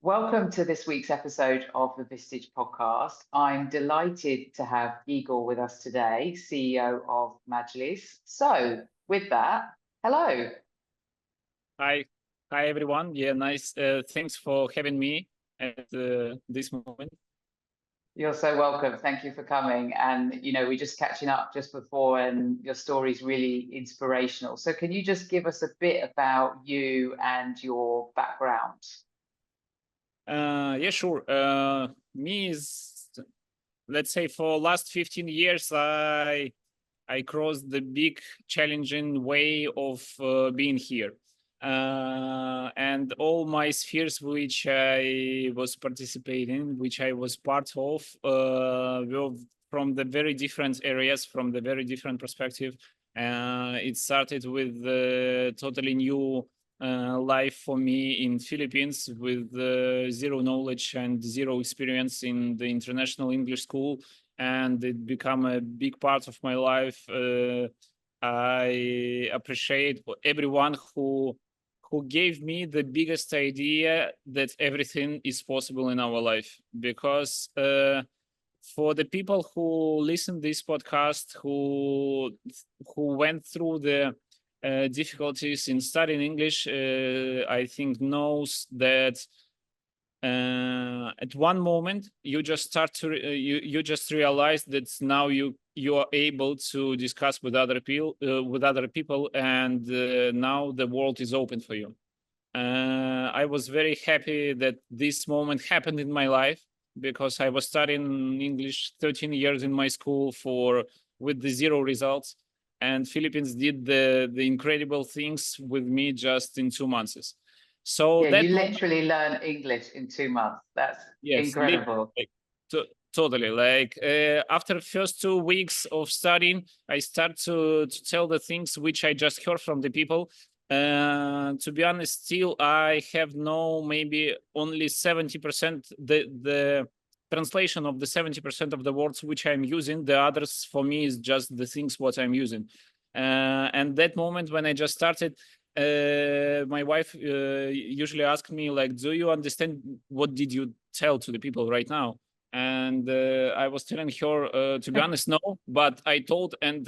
Welcome to this week's episode of the Vistage podcast. I'm delighted to have Igor with us today, CEO of Majlis. So, with that, hello. Hi, hi everyone. Yeah, nice. Thanks for having me at this moment. You're so welcome. Thank you for coming. And, we're just catching up just before, and your story's really inspirational. So, can you just give us a bit about you and your background? Yeah, sure. Me is, let's say, for last 15 years, I crossed the big challenging way of being here. And all my spheres which I was participating, which I was part of, were from the very different areas, from the very different perspective. It started with totally new life for me in Philippines with zero knowledge and zero experience in the international English school, and it became a big part of my life. I appreciate everyone who gave me the biggest idea that everything is possible in our life. Because for the people who listen this podcast, who went through the difficulties in studying English, I think knows that at one moment you just start to you just realize that now you are able to discuss with other people, and now the world is open for you. I was very happy that this moment happened in my life, because I was studying English 13 years in my school with the zero results, and Philippines did the incredible things with me just in 2 months. So Yeah, that you moment, literally learn English in 2 months. That's yes, incredible. like, totally. Like after first 2 weeks of studying, I start to tell the things which I just heard from the people. To be honest, still I have no, maybe only 70% the translation of the 70% of the words which I'm using. The others for me is just the things what I'm using. And that moment when I just started, my wife usually asks me like, "Do you understand what did you tell to the people right now?" And I was telling her, to be honest, no, but I told, and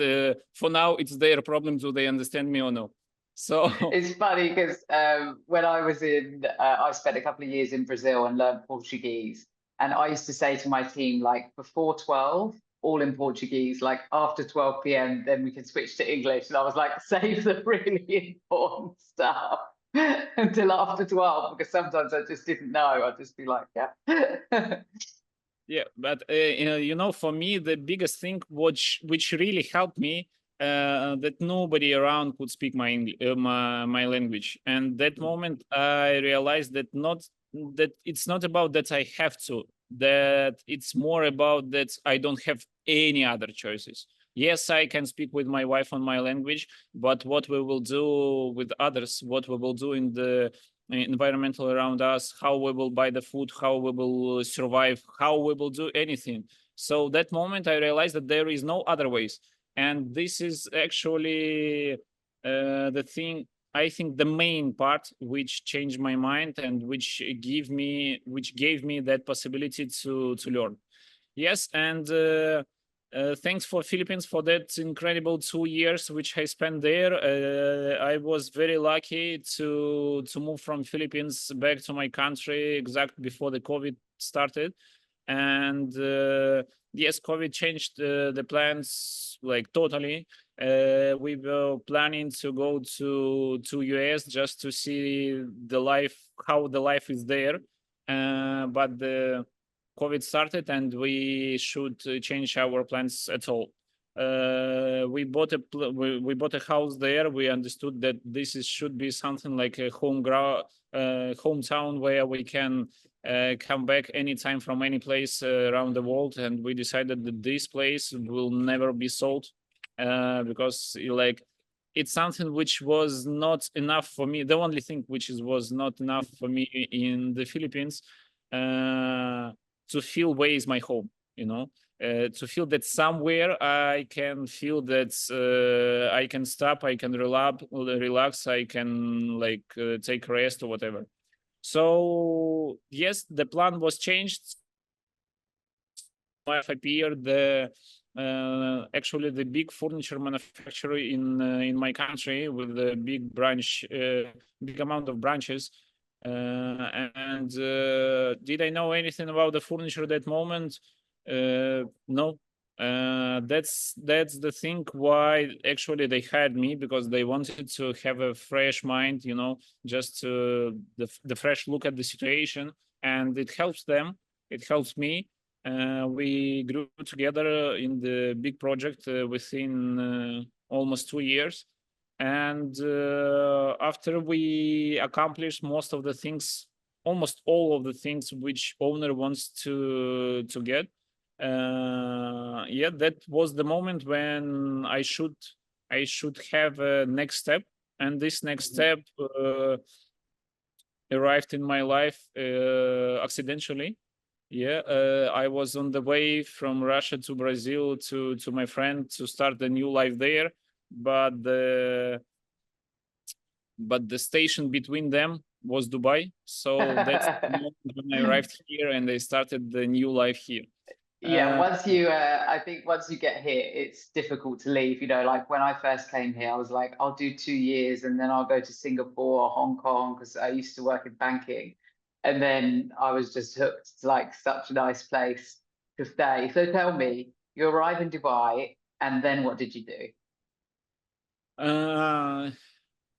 for now it's their problem. Do they understand me or no? So It's funny because when I was I spent a couple of years in Brazil and learned Portuguese. And I used to say to my team, like, before 12, all in Portuguese, like after 12 p.m., then we can switch to English. And I was like, save the really important stuff until after 12, because sometimes I just didn't know. I'd just be like, yeah. yeah, but for me, the biggest thing which really helped me, that nobody around could speak my language, and that moment I realized that it's not about that I have to, that it's more about that I don't have any other choices. Yes, I can speak with my wife on my language, but what we will do with others, what we will do in the environmental around us, how we will buy the food, how we will survive, how we will do anything. So that moment I realized that there is no other ways. And this is actually the thing, I think the main part which changed my mind, and which gave me that possibility to learn. Yes, and thanks for Philippines for that incredible 2 years which I spent there. I was very lucky to move from Philippines back to my country exactly before the COVID started, and yes, COVID changed the plans like totally. We were planning to go to US just to see how the life is there, but the COVID started, and we should change our plans at all. We bought a house there. We understood that should be something like a hometown where we can come back anytime from any place around the world. And we decided that this place will never be sold, because like it's something which was not enough for me. The only thing which was not enough for me in the Philippines, to feel where is my home, to feel that somewhere I can feel that I can stop, I can relax, I can like take rest or whatever. So yes, the plan was changed. Wife appeared actually the big furniture manufacturer in my country with a big branch, big amount of branches. And did I know anything about the furniture at that moment? No. That's the thing why actually they hired me, because they wanted to have a fresh mind, you know, just the fresh look at the situation, and it helps them. It helps me. We grew together in the big project within almost 2 years. And after we accomplished most of the things, almost all of the things which owner wants to get, yeah, that was the moment when I should have a next step, and this next step arrived in my life accidentally. Yeah, I was on the way from Russia to Brazil to my friend to start a new life there, but the station between them was Dubai. So that's the moment when I arrived here and I started the new life here. Yeah, once you, I think once you get here, it's difficult to leave. You know, like when I first came here, I was like, I'll do 2 years and then I'll go to Singapore or Hong Kong because I used to work in banking. And then I was just hooked to like such a nice place to stay. So tell me, you arrive in Dubai and then what did you do?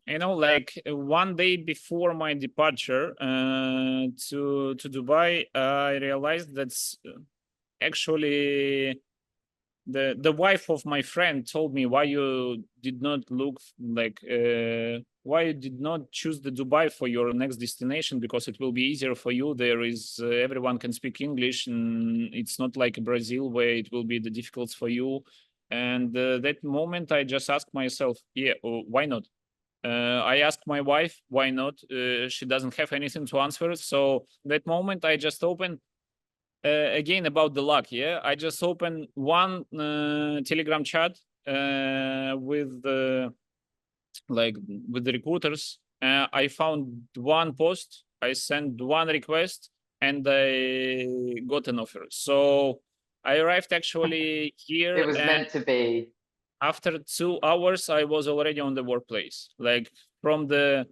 You know, like one day before my departure to Dubai, I realized that's actually the wife of my friend told me, why you did not look like why you did not choose the Dubai for your next destination, because it will be easier for you. There is everyone can speak English, and it's not like Brazil where it will be the difficult for you. And that moment I just asked myself, yeah, why not? I asked my wife, why not? She doesn't have anything to answer. So that moment I just opened again about the luck. Yeah, I just opened one Telegram chat with the like with the recruiters. I found one post. I sent one request, and I got an offer. So I arrived actually It here, was and meant to be. after 2 hours I was already on the workplace. Like from the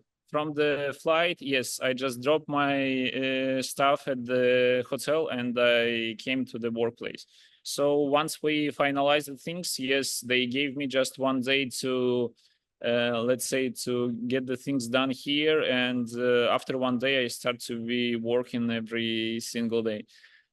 flight, yes, I just dropped my stuff at the hotel and I came to the workplace. So once we finalized the things, yes, they gave me just 1 day to let's say to get the things done here, and after 1 day I start to be working every single day.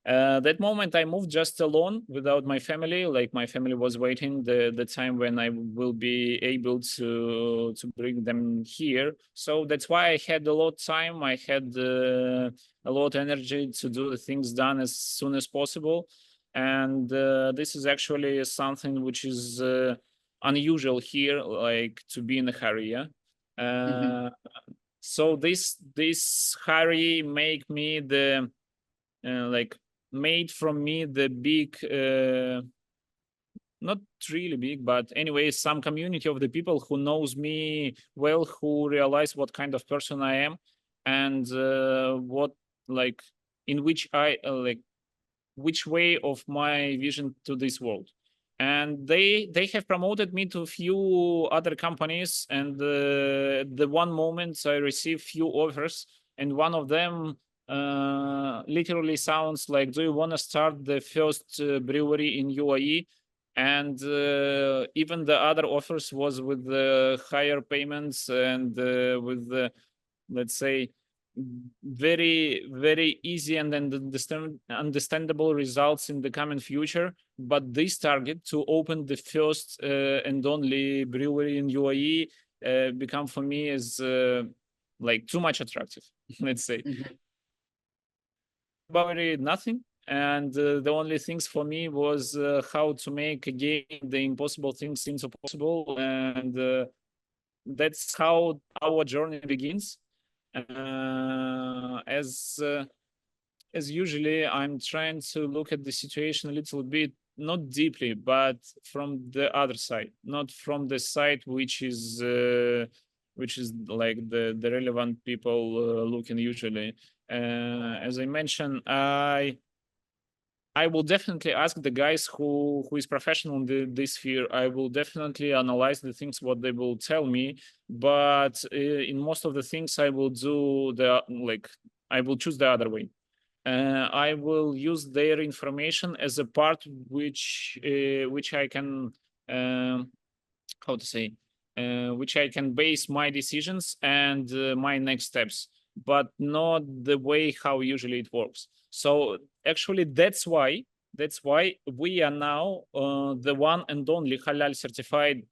That moment I moved just alone without my family. Like my family was waiting the time when I will be able to bring them here. So that's why I had a lot of time. I had a lot of energy to do the things done as soon as possible. And this is actually something which is unusual here, like to be in a hurry. Yeah. Mhm. So this hurry make me the like made from me the big not really big, but anyway, some community of the people who knows me well, who realize what kind of person I am, and what like in which I like which way of my vision to this world. And they have promoted me to a few other companies, and the one moment I received few offers, and one of them literally sounds like, do you want to start the first brewery in UAE? And even the other offers was with the higher payments and with the, let's say, very easy and understandable results in the coming future. But this target to open the first and only brewery in UAE become for me is like too much attractive. Let's say Mhm. about it, nothing. And the only things for me was how to make again the impossible things into possible, and that's how our journey begins. As usually, I'm trying to look at the situation a little bit, not deeply, but from the other side, not from the side which is which is like the relevant people looking usually. As I mentioned, I will definitely ask the guys who is professional in this sphere. I will definitely analyze the things what they will tell me, but in most of the things I will do I will choose the other way. I will use their information as a part which I can how to say which I can base my decisions and my next steps, but not the way how usually it works. So actually, that's why we are now the one and only halal certified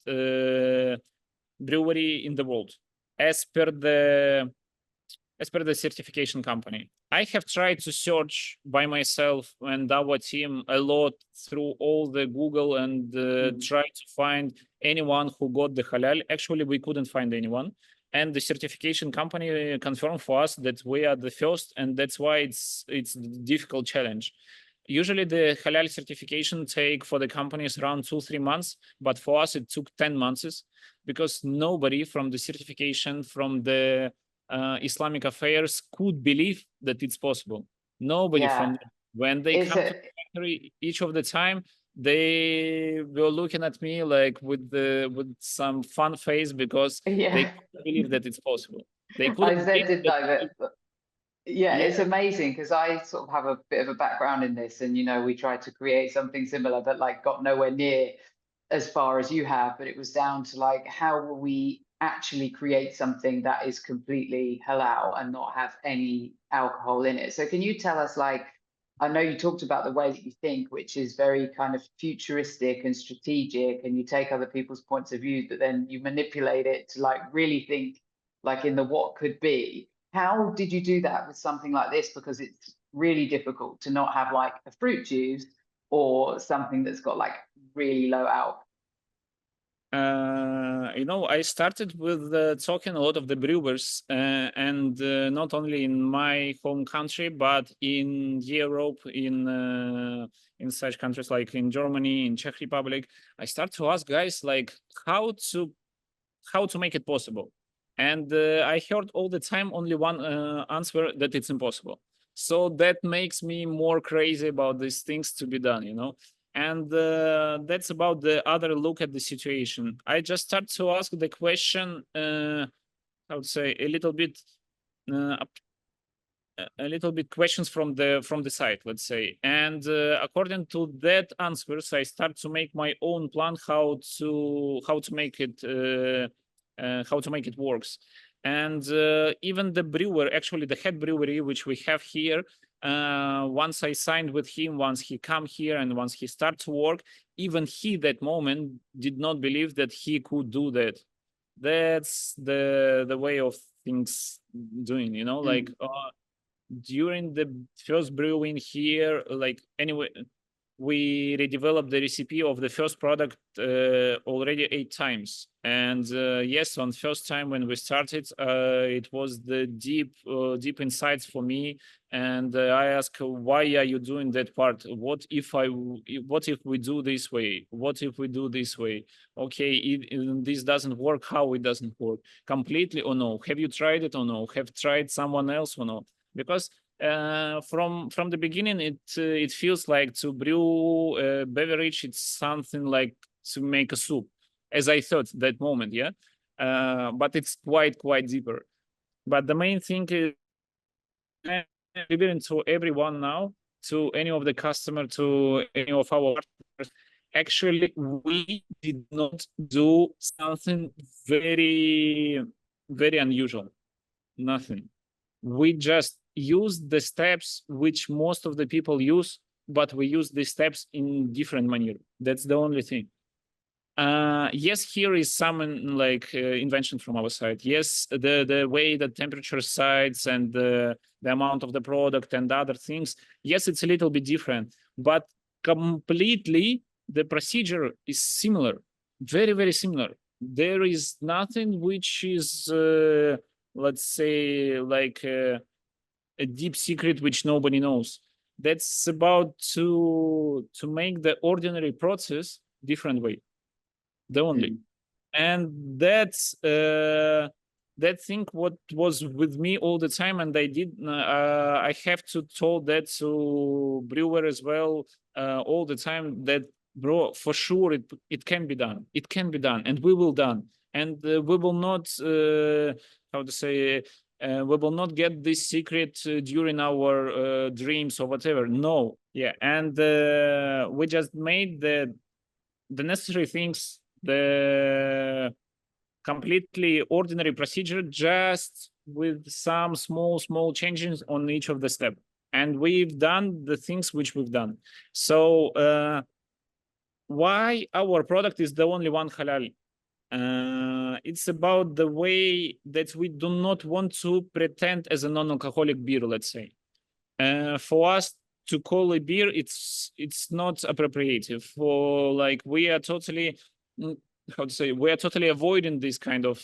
brewery in the world, as per the certification company. I have tried to search by myself and our team a lot through all the Google and try to find anyone who got the halal. Actually, we couldn't find anyone. And the certification company confirmed for us that we are the first, and that's why it's a difficult challenge. Usually the halal certification take for the companies around 2-3 months, but for us it took 10 months because nobody from the certification, from the Islamic affairs could believe that it's possible. Nobody from when they come to the factory, each of the time they were looking at me like with some fun face because they couldn't believe that it's possible. They couldn't I said, believe didn't I? But yeah, yeah. it's amazing because I sort of have a bit of a background in this, and we tried to create something similar, but like got nowhere near as far as you have. But it was down to like, how will we actually create something that is completely halal and not have any alcohol in it? So can you tell us, like, I know you talked about the way that you think, which is very kind of futuristic and strategic, and you take other people's points of view, but then you manipulate it to like really think like in the what could be. How did you do that with something like this? Because it's really difficult to not have like a fruit juice or something that's got like really low alcohol. I started with talking a lot of the brewers, and not only in my home country, but in Europe, in such countries like in Germany, in Czech Republic. I start to ask guys like how to make it possible, and I heard all the time only one answer, that it's impossible. So that makes me more crazy about these things to be done. And that's about the other look at the situation. I just start to ask the question, I would say a little bit questions from the side, let's say, and according to that answers, I start to make my own plan how to make it works. And even the brewer, actually the head brewery which we have here, once I signed with him, once he come here and once he start to work, even he that moment did not believe that he could do that. That's the way of things doing, like during the first brewing here, like anyway, we redeveloped the recipe of the first product already 8 times. And yes, on first time when we started, it was the deep insights for me. And I asked, why are you doing that part? What if we do this way? What if we do this way? Okay, this doesn't work. How it doesn't work? Completely or no? Have you tried it or no? Have tried someone else or no? Because from the beginning, it feels like to brew a beverage, it's something like to make a soup, as I thought that moment, yeah. But it's quite deeper. But the main thing is delivering to everyone now, to any of the customer, to any of our partners. Actually, we did not do something very unusual. Nothing. We just use the steps which most of the people use, but we use the steps in different manner. That's the only thing. Yes, here is some invention from our side. Yes, the way the temperature sides and the amount of the product and other things. Yes, it's a little bit different, but completely the procedure is similar, very similar. There is nothing which is let's say like a deep secret which nobody knows. That's about to make the ordinary process different way, the only. And that's that thing what was with me all the time, and I have to told that to brewer as well all the time, that bro, for sure it can be done, it can be done, and we will done, and we will not how to say we will not get this secret during our dreams or whatever. No, yeah, and we just made the necessary things, the completely ordinary procedure, just with some small changes on each of the step. And we've done the things which we've done. So why our product is the only one halal? It's about the way that we do not want to pretend as a non-alcoholic beer, let's say. For us to call a beer, it's not appropriate. For like, we are totally how to say, we are totally avoiding this kind of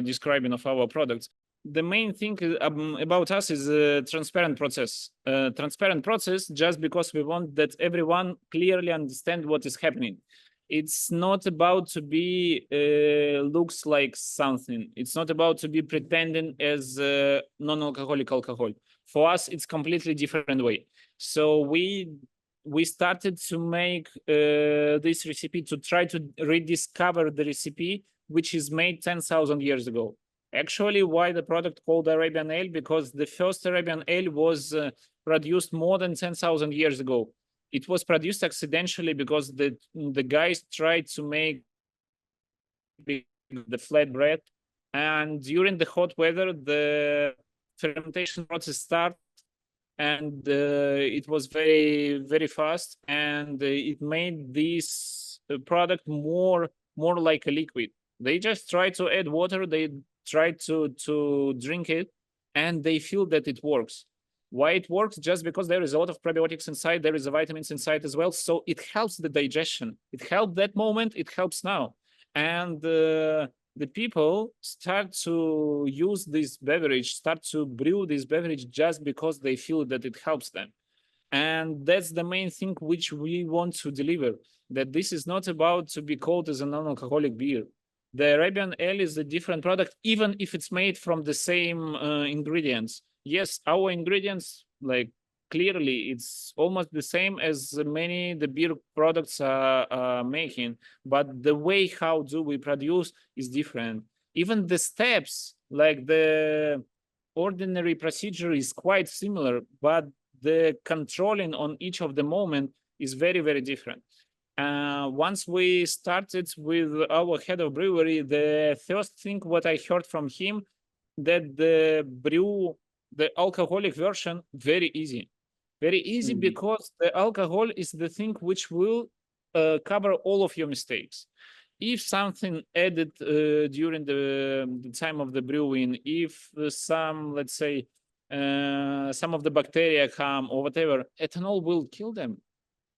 describing of our products. The main thing about us is a transparent process. Transparent process just because we want that everyone clearly understand what is happening. It's not about to be looks like something. It's not about to be pretending as non-alcoholic alcohol. For us, it's completely different way. So we started to make this recipe to try to rediscover the recipe which is made 10,000 years ago. Actually, why the product called Arabian Ale? Because the first Arabian Ale was produced more than 10,000 years ago. It was produced accidentally because the guys tried to make the flat bread, and during the hot weather, the fermentation process started, and it was very fast, and it made this product more like a liquid. They just tried to add water, they tried to drink it, and they feel that it works. Why it works? Just because there is a lot of probiotics inside, there is a vitamins inside as well, so it helps the digestion. It helped that moment, it helps now. And the people start to use this beverage, start to brew this beverage just because they feel that it helps them. And that's the main thing which we want to deliver, that this is not about to be called as a non-alcoholic beer. The Arabian Ale is a different product, even if it's made from the same ingredients. Yes, our ingredients, like, clearly it's almost the same as many the beer products are making, but the way how do we produce is different. Even the steps, like the ordinary procedure is quite similar, but the controlling on each of the moment is very different. Once we started with our head of brewery, the first thing what I heard from him, that the alcoholic version, very easy because the alcohol is the thing which will cover all of your mistakes. If something added during the time of the brewing, if some, let's say, some of the bacteria come or whatever, ethanol will kill them.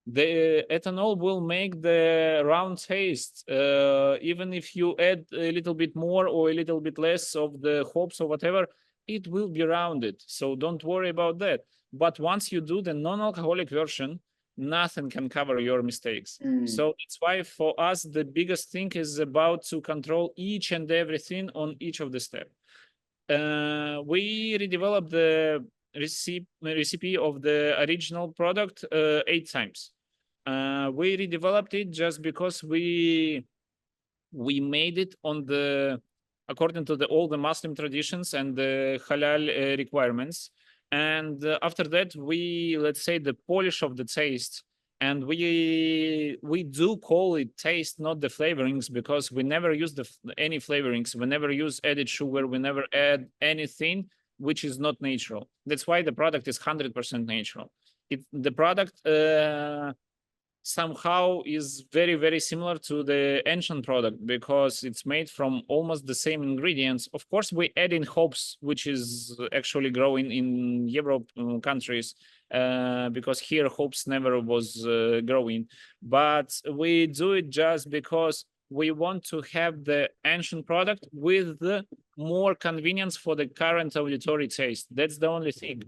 The ethanol will make the round taste. Even if you add a little bit more or a little bit less of the hops or whatever, it will be rounded. So don't worry about that. But once you do the non-alcoholic version, nothing can cover your mistakes. So that's why for us, the biggest thing is about to control each and everything on each of the steps. We redeveloped the recipe of the original product 8 times. We redeveloped it just because we made it on the according to all the Muslim traditions and the halal requirements. And after that, we, let's say, the polish of the taste, and we do call it taste, not the flavorings, because we never use any flavorings. We never use added sugar. We never add anything which is not natural. That's why the product is 100% natural. The product somehow is very similar to the ancient product because it's made from almost the same ingredients. Of course, we add in hops, which is actually growing in Europe countries, because here hops never was growing. But we do it just because we want to have the ancient product with the more convenience for the current auditory taste. That's the only thing.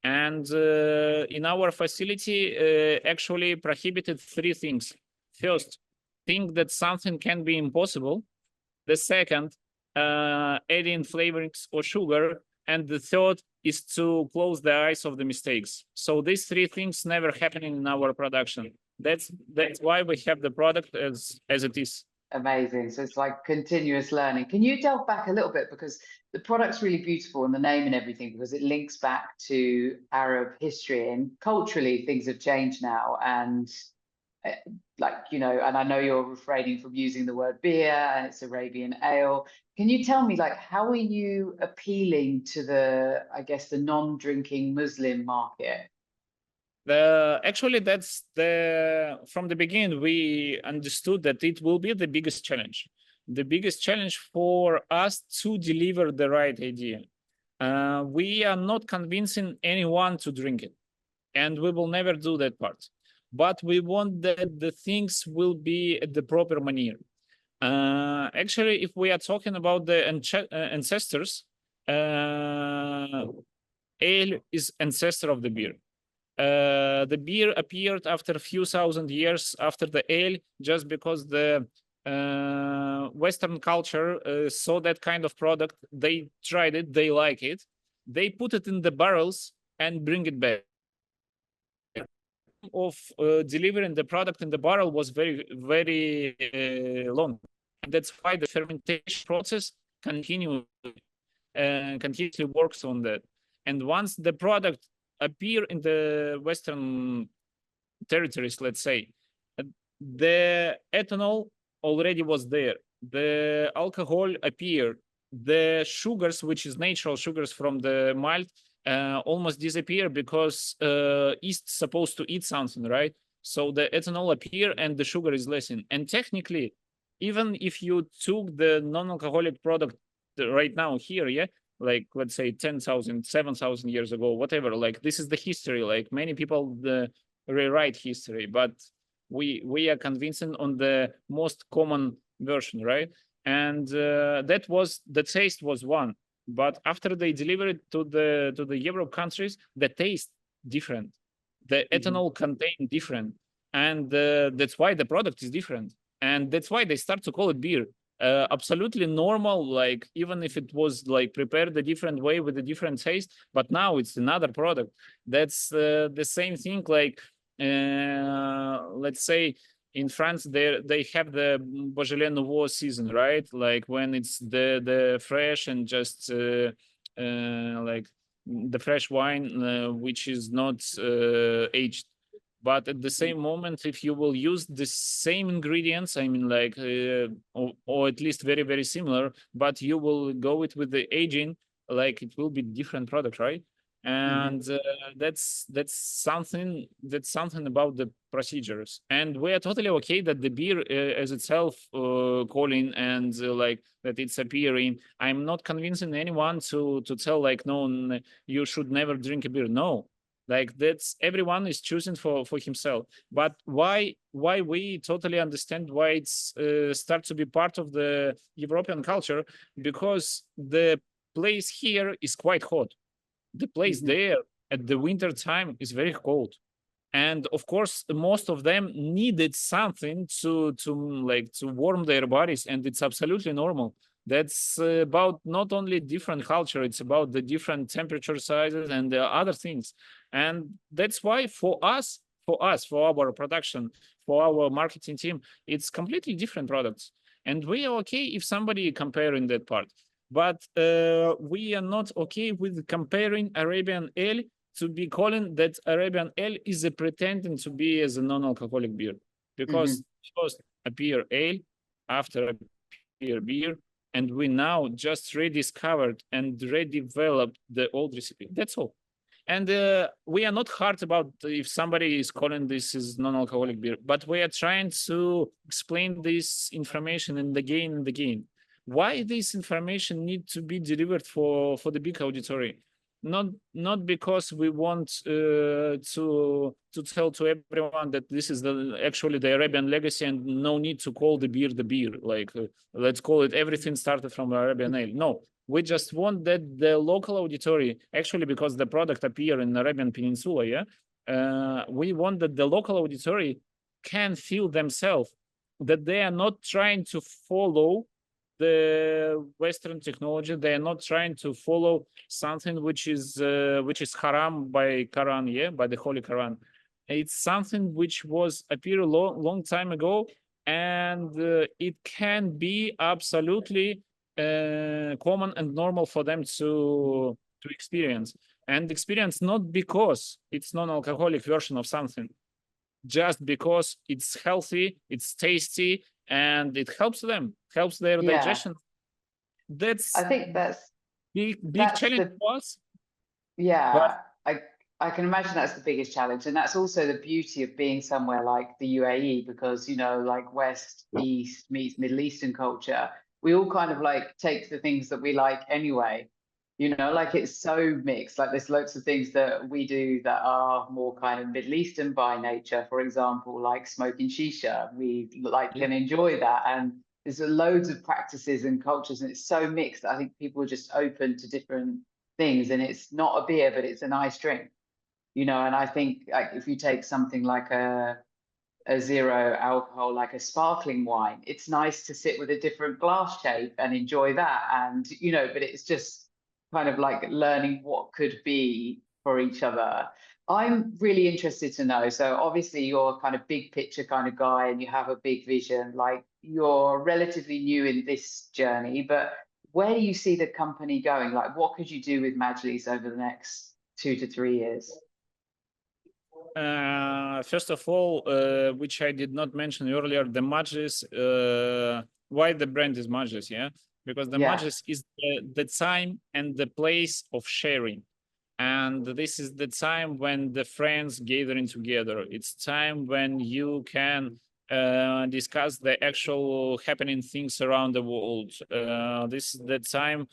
And in our facility, actually prohibited 3 things. First, think that something can be impossible. The second, adding flavorings or sugar, and the third is to close the eyes of the mistakes. So these three things never happen in our production. That's why we have the product as it is. Amazing. So it's like continuous learning. Can you delve back a little bit, because the product's really beautiful and the name and everything, because it links back to Arab history, and culturally things have changed now. And like, you know, and I know you're refraining from using the word beer and it's Arabian ale. Can you tell me, like, how are you appealing to the, I guess, the non-drinking Muslim market? Actually, that's from the beginning, we understood that it will be the biggest challenge. The biggest challenge for us to deliver the right idea. We are not convincing anyone to drink it, and we will never do that part. But we want that the things will be at the proper manner. Actually, if we are talking about the ancestors, ale is ancestor of the beer. The beer appeared after a few thousand years after the ale, just because the Western culture saw that kind of product. They tried it, they like it, they put it in the barrels and bring it back. Of delivering the product in the barrel was very, very long. And that's why the fermentation process continuously works on that. And once the product appear in the Western territories, let's say, the ethanol already was there. The alcohol appeared. The sugars, which is natural sugars from the malt, almost disappear because yeast supposed to eat something, right? So the ethanol appear and the sugar is lessened. And technically, even if you took the non-alcoholic product right now here, yeah, like let's say 10,000, 7,000 years ago, whatever, like this is the history. Like many people rewrite history, but we are convincing on the most common version, right? And the taste was one. But after they deliver it to the Europe countries, the taste different, the ethanol contain different, and that's why the product is different, and that's why they start to call it beer. Absolutely normal, like even if it was like prepared a different way with a different taste, but now it's another product. That's the same thing. Like let's say in France, they have the Beaujolais Nouveau season, right? Like when it's the fresh and just like the fresh wine, which is not aged. But at the same moment, if you will use the same ingredients, I mean, like, or at least very, very similar, but you will go it with the aging, like it will be different product, right? And that's something about the procedures. And we are totally okay that the beer as itself calling and like that it's appearing. I'm not convincing anyone to tell like, no, you should never drink a beer. No. Like that's everyone is choosing for himself. But why we totally understand why it's start to be part of the European culture, because the place here is quite hot. The place there at the winter time is very cold. And of course, most of them needed something to warm their bodies, and it's absolutely normal. That's about not only different culture, it's about the different temperature sizes and the other things. And that's why for us, for our production, for our marketing team, it's completely different products. And we are okay if somebody comparing that part. But we are not okay with comparing Arabian ale to be calling that Arabian ale is a pretending to be as a non-alcoholic beer, because first appear ale, after appear beer, and we now just rediscovered and redeveloped the old recipe. That's all. And we are not hard about if somebody is calling this is non-alcoholic beer, but we are trying to explain this information and again. Why this information need to be delivered for the big auditory? Not because we want to tell to everyone that this is actually the Arabian legacy and no need to call the beer. Like let's call it everything started from Arabian ale. No, we just want that the local auditory, actually because the product appear in Arabian Peninsula, yeah, we want that the local auditory can feel themselves that they are not trying to follow the Western technology. They are not trying to follow something which is haram by Quran, yeah, by the Holy Quran. It's something which was appeared a long time ago, and it can be absolutely common and normal for them to experience. And experience not because it's non-alcoholic version of something, just because it's healthy, it's tasty, and it helps them, helps their Yeah, digestion. I That's think big that's challenge the for us. But yeah, I can imagine that's the biggest challenge. And that's also the beauty of being somewhere like the UAE, because, you know, like West, East meets Middle Eastern culture. We all kind of like take the things that we like anyway. You know, like it's so mixed. Like there's loads of things that we do that are more kind of Middle Eastern by nature. For example, like smoking shisha. We like yeah, can enjoy that. And there's loads of practices and cultures, and it's so mixed. I think people are just open to different things, and it's not a beer, but it's a nice drink, you know. And I think like if you take something like a zero alcohol, like a sparkling wine, it's nice to sit with a different glass shape and enjoy that. And you know, but it's just kind of like learning what could be for each other. I'm really interested to know, so obviously you're kind of big picture kind of guy and you have a big vision, like you're relatively new in this journey, but where do you see the company going? Like what could you do with Majlis over the next 2 to 3 years? First of all, which I did not mention earlier, the Majlis. Why the brand is Majlis? Yeah, because the Yeah. Majlis is the time and the place of sharing, and this is the time when the friends gathering together. It's time when you can discuss the actual happening things around the world. This is the time.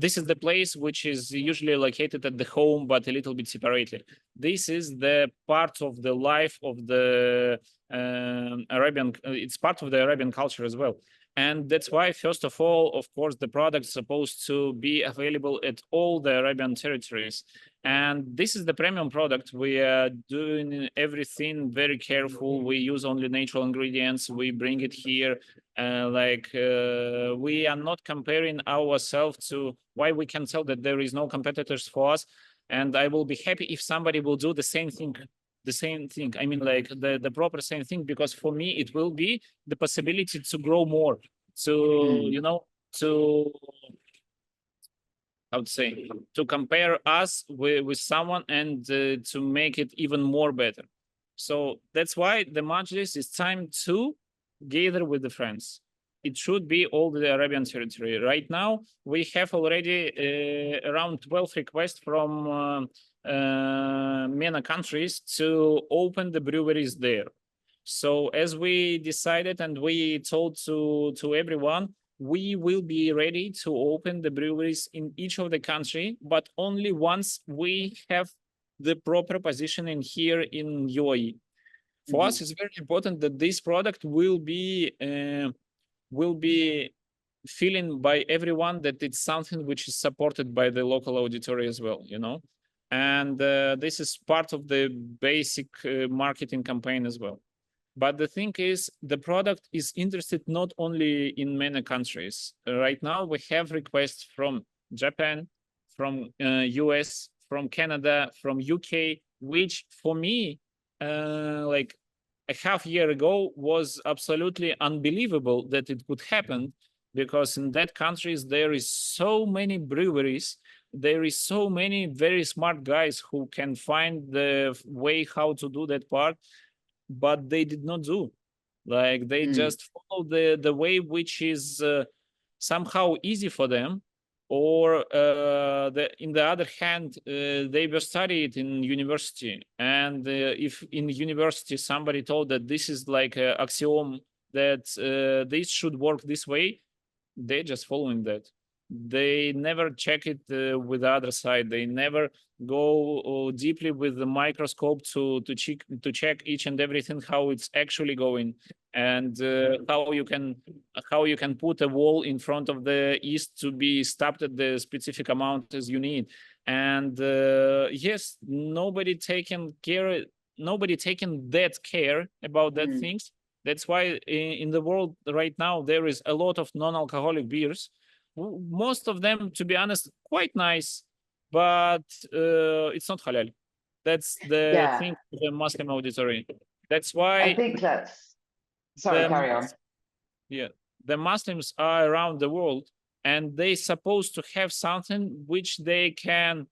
This is the place which is usually located at the home, but a little bit separately. This is the part of the life of the Arabian. It's part of the Arabian culture as well. And that's why, first of all, of course, the product is supposed to be available at all the Arabian territories. And this is the premium product. We are doing everything very careful. We use only natural ingredients. We bring it here. We are not comparing ourselves to why we can tell that there is no competitors for us. And I will be happy if somebody will do the same thing. I mean, like the proper same thing, because for me, it will be the possibility to grow more, to, Mm. you know, to, how to say, to compare us with someone and to make it even more better. So that's why the Majlis is time to gather with the friends. It should be all the Arabian territory. Right now, we have already around 12 requests from MENA countries to open the breweries there. So as we decided and we told to everyone, we will be ready to open the breweries in each of the country, but only once we have the proper positioning here in UAE. For us, it's very important that this product will be feeling by everyone that it's something which is supported by the local auditory as well, you know. And this is part of the basic marketing campaign as well. But the thing is, the product is interested not only in many countries. Right now, we have requests from Japan, from US, from Canada, from UK, which for me, like a half year ago, was absolutely unbelievable that it could happen, because in that countries there is so many breweries, there is so many very smart guys who can find the way how to do that part, but they did not do. Like they Mm. just follow the way which is somehow easy for them, or in the other hand, they were studied in university, and if in university somebody told that this is like an axiom that this should work this way, they just following that. They never check it with the other side. They never go deeply with the microscope to check each and everything how it's actually going, and how you can put a wall in front of the yeast to be stopped at the specific amount as you need. And yes, nobody taking that care about that Mm. things. That's why in the world right now there is a lot of non-alcoholic beers. Most of them, to be honest, quite nice, but it's not halal. That's the Yeah, thing with the Muslim auditory. That's I why think that's, sorry, the carry on. yeah, the Muslims are around the world, and they supposed to have something which they can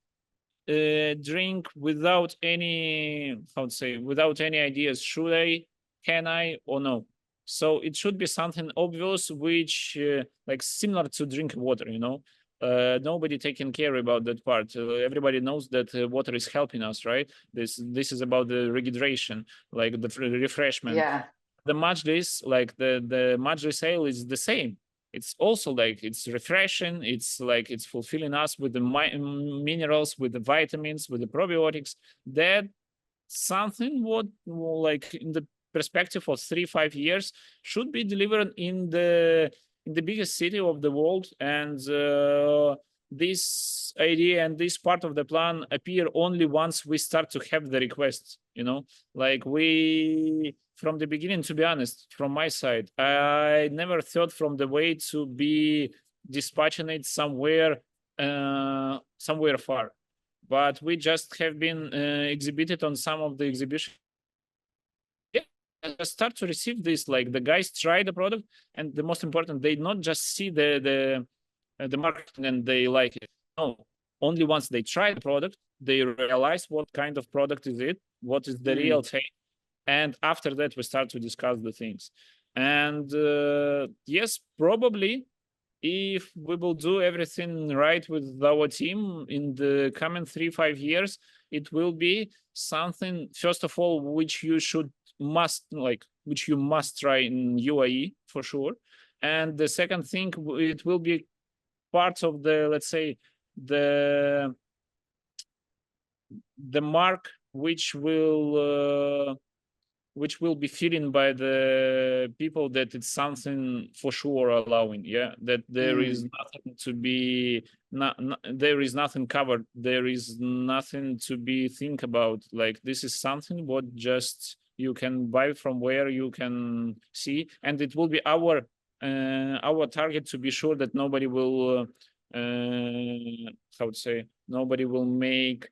drink without any, how to say, without any ideas. Should I, can I, or no? So it should be something obvious, which like similar to drinking water. Nobody taking care about that part. Everybody knows that water is helping us, right? This is about the rehydration, like the refreshment. Yeah, The Majlis, like the Majlis ale is the same. It's also like it's refreshing. It's like it's fulfilling us with the minerals, with the vitamins, with the probiotics. That something what like in the perspective of 3-5 years should be delivered in the biggest city of the world, and this idea and this part of the plan appear only once we start to have the requests. Like we from the beginning, to be honest, from my side, I never thought from the way to be dispatching it somewhere far, but we just have been exhibited on some of the exhibitions. Yeah, I start to receive this, like the guys try the product, and the most important, they not just see the marketing and they like it. No, only once they try the product, they realize what kind of product is it, what is the real taste, and after that we start to discuss the things. And yes, probably if we will do everything right with our team in the coming 3-5 years, it will be something, first of all, which you must try in UAE for sure. And the second thing, it will be part of the, let's say, the mark which will be feeling by the people that it's something for sure allowing, yeah, that there is nothing to be there is nothing covered, there is nothing to be think about, like this is something what just you can buy from where you can see, and it will be our target to be sure that nobody will how to say, nobody will make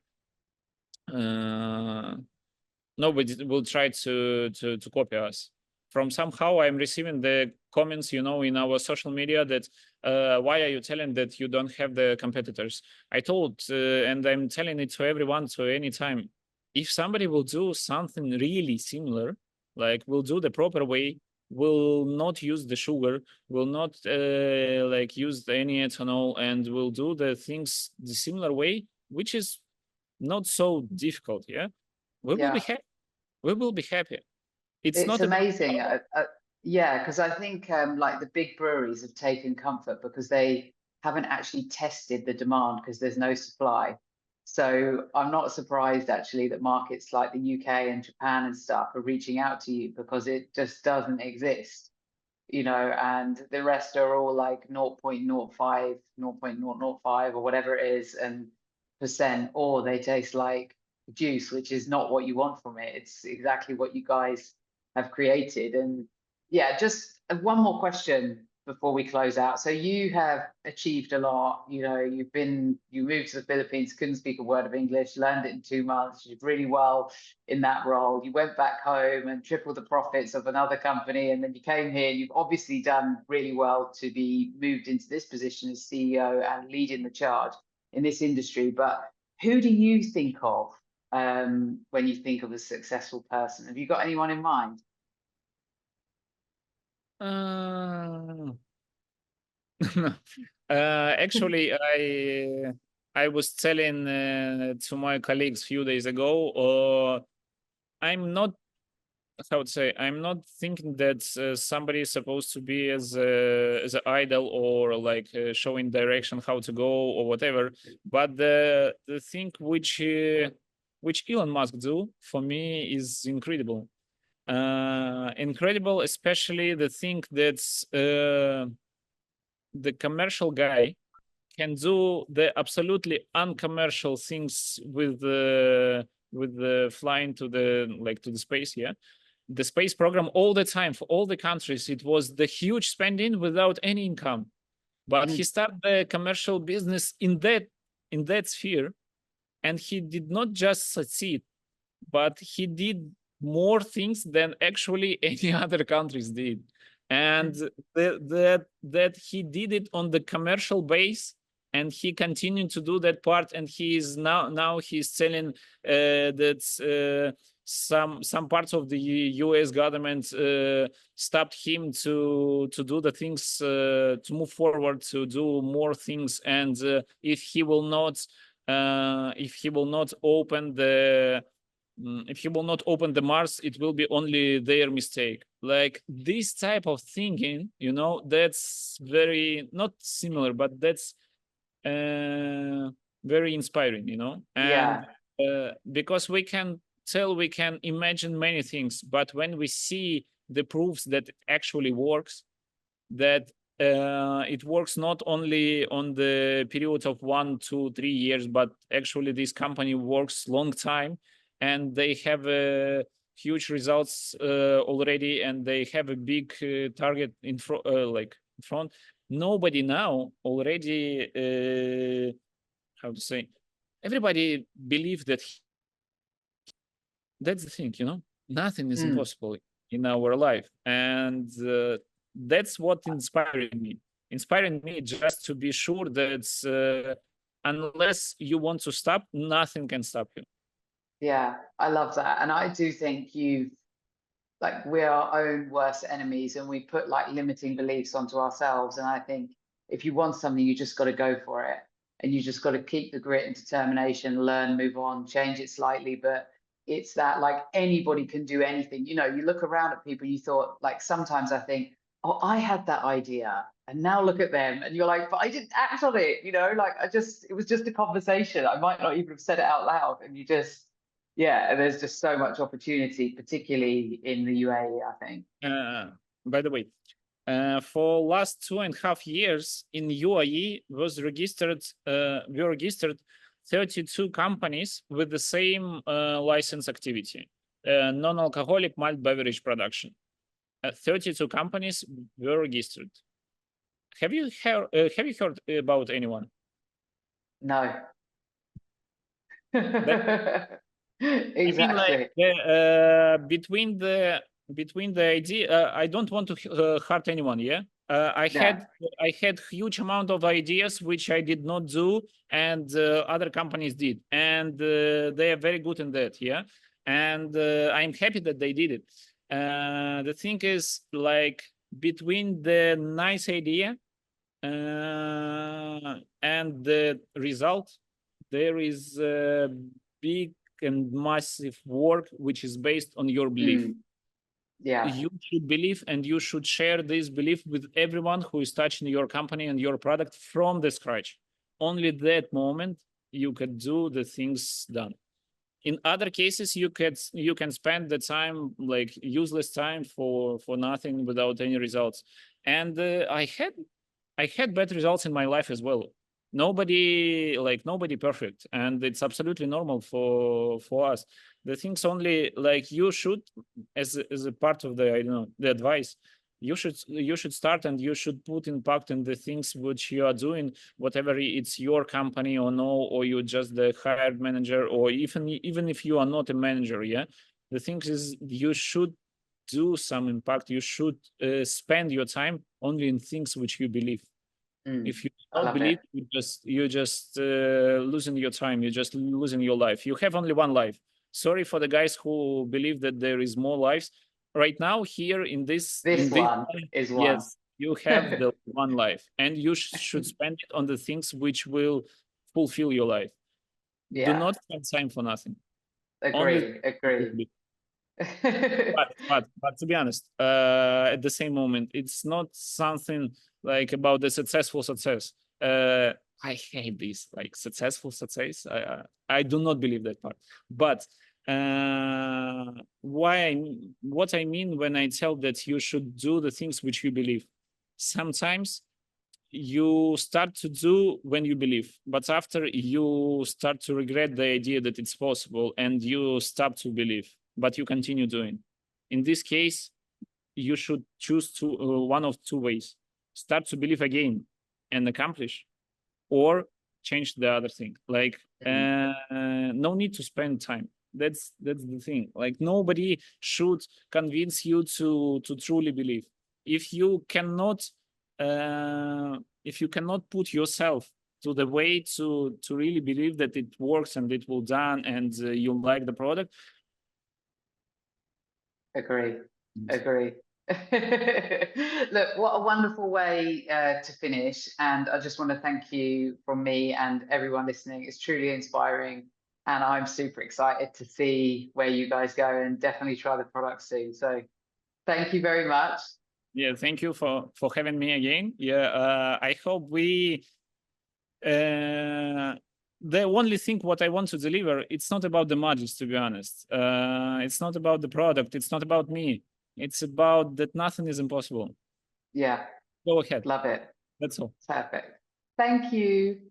nobody will try to copy us. From somehow I'm receiving the comments, in our social media that why are you telling that you don't have the competitors? I told, and I'm telling it to everyone, to any time, if somebody will do something really similar, like will do the proper way, will not use the sugar, will not like use any ethanol, and will do the things the similar way, which is not so difficult, yeah, we will be yeah. happy. We will be happy. It's It's not about amazing. Yeah, because I think like the big breweries have taken comfort because they haven't actually tested the demand because there's no supply. So I'm not surprised actually that markets like the UK and Japan and stuff are reaching out to you because it just doesn't exist, and the rest are all like 0.05, 0.005 or whatever it is, and percent, or they taste like juice, which is not what you want from it. It's exactly what you guys have created. And yeah, just one more question before we close out. So you have achieved a lot. You moved to the Philippines, couldn't speak a word of English, learned it in 2 months, you did really well in that role. You went back home and tripled the profits of another company, and then you came here. You've obviously done really well to be moved into this position as CEO and leading the charge in this industry. But who do you think of when you think of a successful person? Have you got anyone in mind? uh, actually, I was telling to my colleagues a few days ago, I'm not, how to say, I'm not thinking that somebody is supposed to be as an idol, or like showing direction how to go or whatever. But the thing which Elon Musk do for me is incredible. Incredible, especially the thing that's the commercial guy can do the absolutely uncommercial things with the flying to the, like, to the space, yeah. the space program all the time for all the countries. It was the huge spending without any income. But he started the commercial business in that sphere, and he did not just succeed, but he did more things than actually any other countries did. And that he did it on the commercial base, and he continued to do that part, and he is now he's selling that some parts of the US government stopped him to do the things, to move forward, to do more things. And if he will not open the Mars, it will be only their mistake. Like this type of thinking, that's very not similar, but that's very inspiring, and because we can imagine many things, but when we see the proofs that it actually works, that it works not only on the period of 1, 2, 3 years, but actually this company works long time, and they have huge results already, and they have a big target in front. Nobody now already, how to say, everybody believe that that's the thing, nothing is impossible in our life. And that's what inspiring me just to be sure that unless you want to stop, nothing can stop you. Yeah, I love that. And I do think we're our own worst enemies, and we put limiting beliefs onto ourselves. And I think if you want something, you just got to go for it, and you just got to keep the grit and determination, learn, move on, change it slightly. But it's that anybody can do anything. You look around at people, you thought, sometimes I think, oh, I had that idea, and now look at them. And you're like, but I didn't act on it, it was just a conversation. I might not even have said it out loud. And and there's just so much opportunity, particularly in the UAE, I think. By the way, for last 2.5 years in UAE we registered 32 companies with the same license activity, non-alcoholic malt beverage production. 32 companies were registered. Have you heard about anyone? No. Exactly. I mean, between the idea, I don't want to hurt anyone. Yeah, I had huge amount of ideas which I did not do, and other companies did, and they are very good in that. Yeah, and I'm happy that they did it. The thing is, between the nice idea and the result, there is a big and massive work which is based on your belief. You should believe, and you should share this belief with everyone who is touching your company and your product from the scratch. Only that moment you can do the things done. In other cases, you can spend the time, useless time for nothing without any results. And I had bad results in my life as well. Nobody perfect, and it's absolutely normal for us. The things only you should, as a part of the the advice, you should start, and you should put impact in the things which you are doing, whatever it's your company or no, or you're just the hired manager, or even if you are not a manager. Yeah, the thing is, you should do some impact. You should spend your time only in things which you believe. If you don't believe, you're just losing your time. You're just losing your life. You have only one life. Sorry for the guys who believe that there is more lives. Right now, here in this one is one. Yes, you have the one life, and you should spend it on the things which will fulfill your life. Do not spend time for nothing. Agree. But to be honest, at the same moment, it's not something about the successful success. I hate this, successful success. I do not believe that part. But what I mean when I tell that you should do the things which you believe. Sometimes you start to do when you believe, but after you start to regret the idea that it's possible, and you stop to believe, but you continue doing. In this case, you should choose one of two ways: start to believe again and accomplish, or change the other thing. Like, no need to spend time. That's the thing. Like, nobody should convince you to truly believe. If you cannot put yourself to the way to really believe that it works and it will done, and you like the product. Agree. Look, what a wonderful way to finish. And I just want to thank you from me and everyone listening. It's truly inspiring. And I'm super excited to see where you guys go, and definitely try the product soon. So thank you very much. Yeah, thank you for having me again. Yeah, I hope we the only thing what I want to deliver, it's not about the Majlis, to be honest. It's not about the product. It's not about me. It's about that nothing is impossible. Yeah. Go ahead. Love it. That's all. Perfect. Thank you.